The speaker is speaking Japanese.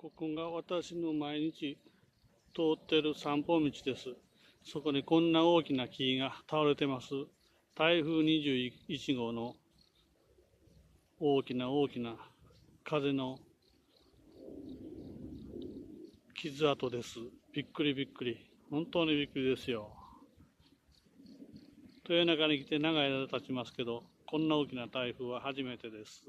ここが私の毎日通ってる散歩道です。そこにこんな大きな木が倒れてます。台風21号の大きな風の傷跡です。びっくりびっくり。本当にびっくりですよ。豊中に来て長い間経ちますけど、こんな大きな台風は初めてです。